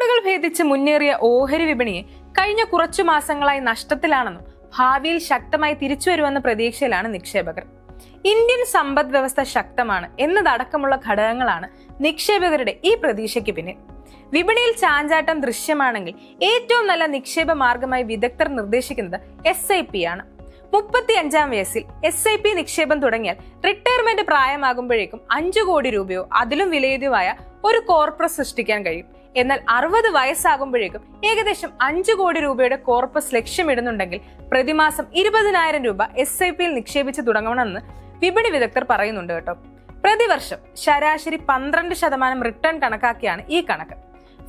റെക്കോർഡുകൾ ഭേദിച്ച് മുന്നേറിയ ഓഹരി വിപണിയെ കഴിഞ്ഞ കുറച്ചു മാസങ്ങളായി നഷ്ടത്തിലാണെന്നും ഭാവിയിൽ ശക്തമായി തിരിച്ചുവരുമെന്ന പ്രതീക്ഷയിലാണ് നിക്ഷേപകർ. ഇന്ത്യൻ സമ്പദ് വ്യവസ്ഥ ശക്തമാണ് എന്നതടക്കമുള്ള ഘടകങ്ങളാണ് നിക്ഷേപകരുടെ ഈ പ്രതീക്ഷയ്ക്ക് പിന്നിൽ. വിപണിയിൽ ചാഞ്ചാട്ടം ദൃശ്യമാണെങ്കിൽ ഏറ്റവും നല്ല നിക്ഷേപ മാർഗമായി വിദഗ്ധർ നിർദ്ദേശിക്കുന്നത് SIP ആണ്. 35-ാം വയസ്സിൽ SIP നിക്ഷേപം തുടങ്ങിയാൽ റിട്ടയർമെന്റ് പ്രായമാകുമ്പോഴേക്കും 5 കോടി രൂപയോ അതിലും വിലയുതമായ ഒരു കോർപ്പസ് സൃഷ്ടിക്കാൻ കഴിയും. എന്നാൽ 60 വയസ്സാകുമ്പോഴേക്കും ഏകദേശം 5 കോടി രൂപയുടെ കോർപ്പസ് ലക്ഷ്യമിടുന്നുണ്ടെങ്കിൽ പ്രതിമാസം 20,000 രൂപ SIP-യിൽ നിക്ഷേപിച്ച് തുടങ്ങണമെന്ന് വിപണി വിദഗ്ധർ പറയുന്നുണ്ട് കേട്ടോ. പ്രതിവർഷം ശരാശരി 12% റിട്ടേൺ കണക്കാക്കിയാണ് ഈ കണക്ക്.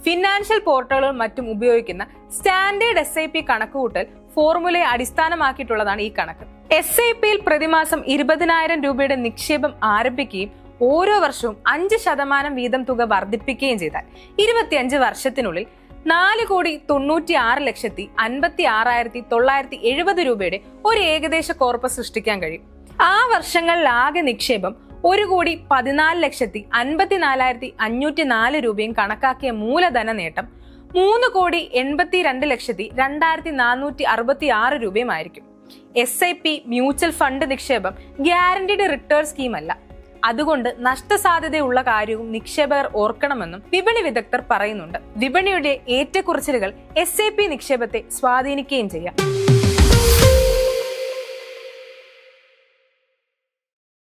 ഫിനാൻഷ്യൽ പോർട്ടലുകളും മറ്റും ഉപയോഗിക്കുന്ന സ്റ്റാൻഡേർഡ് SIP കണക്കുകൂട്ടൽ ഫോർമുലയെ അടിസ്ഥാനമാക്കിയിട്ടുള്ളതാണ് ഈ കണക്ക്. SIP-യിൽ പ്രതിമാസം 20,000 രൂപയുടെ നിക്ഷേപം ആരംഭിക്കുകയും ഓരോ വർഷവും 5% വീതം തുക വർദ്ധിപ്പിക്കുകയും ചെയ്താൽ 25 വർഷത്തിനുള്ളിൽ 4,96,56,970 രൂപയുടെ ഒരു ഏകദേശ കോർപ്പസ് സൃഷ്ടിക്കാൻ കഴിയും. ആ വർഷങ്ങളിൽ ആകെ നിക്ഷേപം 1,14,54,504 രൂപയും കണക്കാക്കിയ മൂലധന നേട്ടം 3,82,02,466 രൂപയുമായിരിക്കും. SIP മ്യൂച്വൽ ഫണ്ട് നിക്ഷേപം ഗ്യാരണ്ടീഡ് റിട്ടേൺ സ്കീമല്ല. അതുകൊണ്ട് നഷ്ടസാധ്യതയുള്ള കാര്യവും നിക്ഷേപകർ ഓർക്കണമെന്നും വിപണി വിദഗ്ധർ പറയുന്നുണ്ട്. വിപണിയുടെ ഏറ്റക്കുറച്ചിലുകൾ SIP നിക്ഷേപത്തെ സ്വാധീനിക്കുകയും ചെയ്യാം.